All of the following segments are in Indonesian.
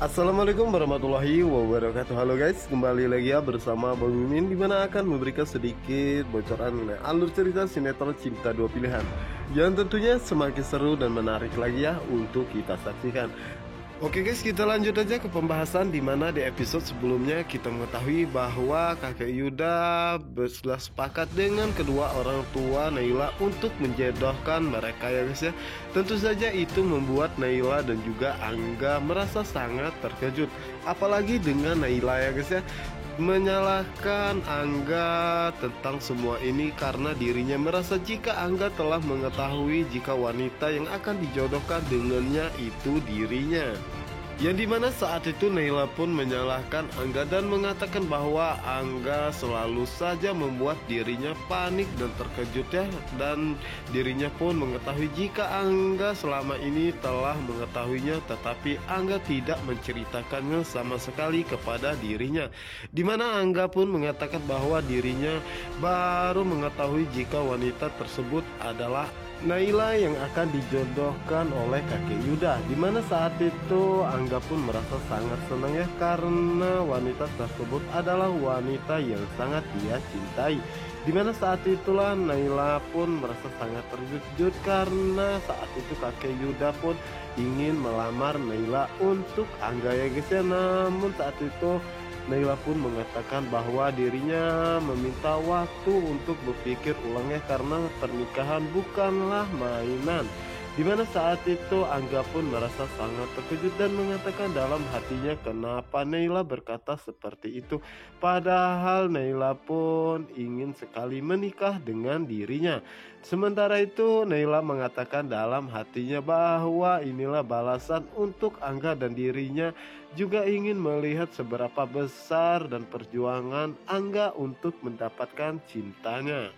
Assalamualaikum warahmatullahi wabarakatuh. Halo guys, kembali lagi ya bersama Bang Mimin, dimana akan memberikan sedikit bocoran mengenai alur cerita sinetron Cinta Dua Pilihan yang tentunya semakin seru dan menarik lagi ya untuk kita saksikan. Oke guys, kita lanjut aja ke pembahasan, dimana di episode sebelumnya kita mengetahui bahwa kakek Yuda sudah sepakat dengan kedua orang tua Naila untuk menjodohkan mereka ya guys ya. Tentu saja itu membuat Naila dan juga Angga merasa sangat terkejut, apalagi dengan Naila ya guys ya menyalahkan Angga tentang semua ini karena dirinya merasa jika Angga telah mengetahui jika wanita yang akan dijodohkan dengannya itu dirinya. Yang dimana saat itu Naila pun menyalahkan Angga dan mengatakan bahwa Angga selalu saja membuat dirinya panik dan terkejut ya. Dan dirinya pun mengetahui jika Angga selama ini telah mengetahuinya, tetapi Angga tidak menceritakannya sama sekali kepada dirinya. Dimana Angga pun mengatakan bahwa dirinya baru mengetahui jika wanita tersebut adalah Naila yang akan dijodohkan oleh kakek Yuda. Dimana saat itu Angga pun merasa sangat senang ya, karena wanita tersebut adalah wanita yang sangat dia cintai. Dimana saat itulah Naila pun merasa sangat terkejut karena saat itu kakek Yuda pun ingin melamar Naila untuk Angga ya guys ya. Namun saat itu Naila pun mengatakan bahwa dirinya meminta waktu untuk berpikir ulangnya karena pernikahan bukanlah mainan. Dimana saat itu Angga pun merasa sangat terkejut dan mengatakan dalam hatinya kenapa Naila berkata seperti itu. Padahal Naila pun ingin sekali menikah dengan dirinya. Sementara itu Naila mengatakan dalam hatinya bahwa inilah balasan untuk Angga dan dirinya juga ingin melihat seberapa besar dan perjuangan Angga untuk mendapatkan cintanya.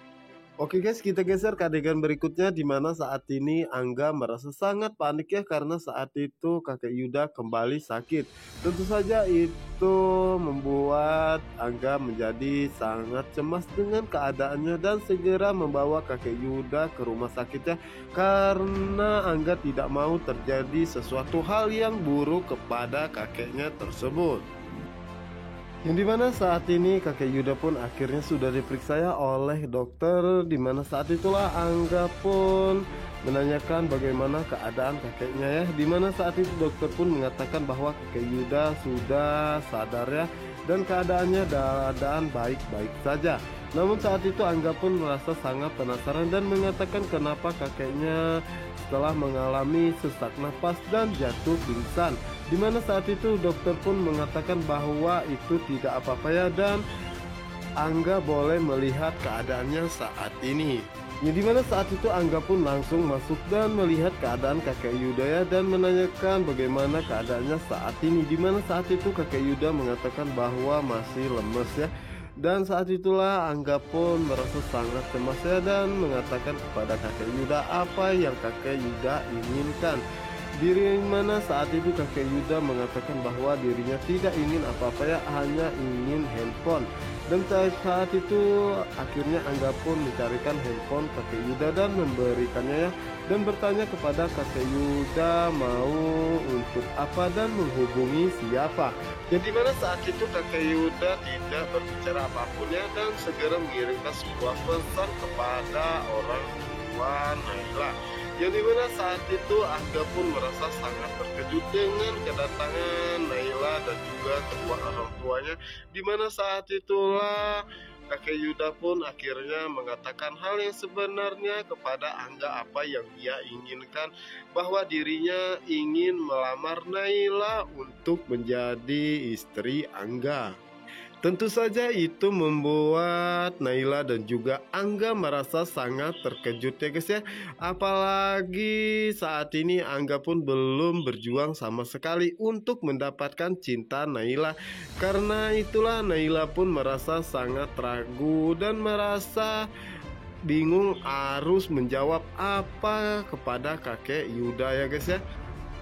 Oke guys, kita geser ke adegan berikutnya, dimana saat ini Angga merasa sangat panik ya karena saat itu kakek Yuda kembali sakit. Tentu saja itu membuat Angga menjadi sangat cemas dengan keadaannya dan segera membawa kakek Yuda ke rumah sakit ya, karena Angga tidak mau terjadi sesuatu hal yang buruk kepada kakeknya tersebut. Yang dimana saat ini kakek Yuda pun akhirnya sudah diperiksa ya oleh dokter, dimana saat itulah Angga pun menanyakan bagaimana keadaan kakeknya ya, dimana saat itu dokter pun mengatakan bahwa kakek Yuda sudah sadar ya dan keadaannya keadaan baik-baik saja. Namun saat itu Angga pun merasa sangat penasaran dan mengatakan kenapa kakeknya setelah mengalami sesak napas dan jatuh pingsan. Dimana saat itu dokter pun mengatakan bahwa itu tidak apa-apa ya dan Angga boleh melihat keadaannya saat ini. Ya, dimana saat itu Angga pun langsung masuk dan melihat keadaan kakek Yuda ya dan menanyakan bagaimana keadaannya saat ini. Dimana saat itu kakek Yuda mengatakan bahwa masih lemes ya. Dan saat itulah Angga pun merasa sangat cemas ya dan mengatakan kepada kakek Yuda apa yang kakek Yuda inginkan. Diri mana saat itu kakek Yuda mengatakan bahwa dirinya tidak ingin apa-apa ya, hanya ingin handphone. Dan saat itu akhirnya Angga pun mencarikan handphone kakek Yuda dan memberikannya ya, dan bertanya kepada kakek Yuda mau untuk apa dan menghubungi siapa. Jadi mana saat itu kakek Yuda tidak berbicara apapun ya dan segera mengirimkan sebuah pesan kepada orang tua Naila. Yang dimana saat itu Angga pun merasa sangat terkejut dengan kedatangan Naila dan juga kedua orang tuanya. Dimana saat itulah kakek Yuda pun akhirnya mengatakan hal yang sebenarnya kepada Angga, apa yang dia inginkan, bahwa dirinya ingin melamar Naila untuk menjadi istri Angga. Tentu saja itu membuat Naila dan juga Angga merasa sangat terkejut ya guys ya. Apalagi saat ini Angga pun belum berjuang sama sekali untuk mendapatkan cinta Naila. Karena itulah Naila pun merasa sangat ragu dan merasa bingung harus menjawab apa kepada kakek Yuda ya guys ya.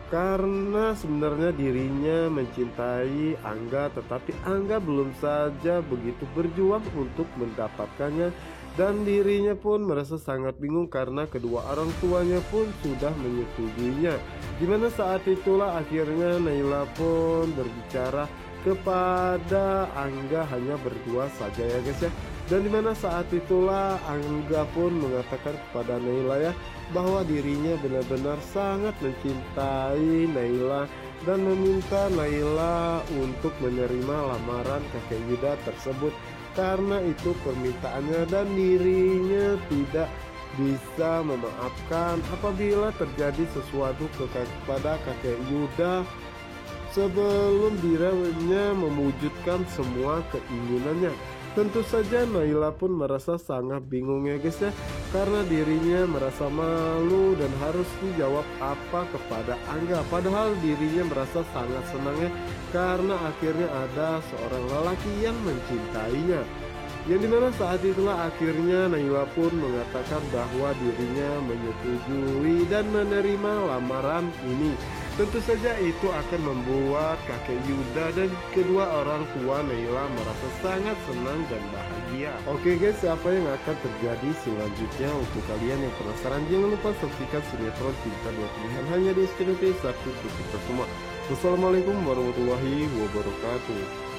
Karena sebenarnya dirinya mencintai Angga, tetapi Angga belum saja begitu berjuang untuk mendapatkannya. dan dirinya pun merasa sangat bingung karena kedua orang tuanya pun sudah menyetujuinya. Dimana saat itulah akhirnya Naila pun berbicara kepada Angga hanya berdua saja ya guys ya. Dan dimana saat itulah Angga pun mengatakan kepada Naila ya bahwa dirinya benar-benar sangat mencintai Naila dan meminta Naila untuk menerima lamaran kakek Yuda tersebut, karena itu permintaannya dan dirinya tidak bisa memaafkan apabila terjadi sesuatu kepada kakek Yuda sebelum dirinya mewujudkan semua keinginannya. Tentu saja Naila pun merasa sangat bingung ya guys ya, karena dirinya merasa malu dan harus menjawab apa kepada Angga, padahal dirinya merasa sangat senangnya karena akhirnya ada seorang lelaki yang mencintainya. Yang dimana saat itulah akhirnya Naila pun mengatakan bahwa dirinya menyetujui dan menerima lamaran ini. Tentu saja itu akan membuat kakek Yuda dan kedua orang tua Naila merasa sangat senang dan bahagia. Oke guys, apa yang akan terjadi selanjutnya? Untuk kalian yang penasaran, jangan lupa saksikan sinetron Cinta Dua Pilihan hanya di SCTV. Satu untuk kita semua. Wassalamualaikum warahmatullahi wabarakatuh.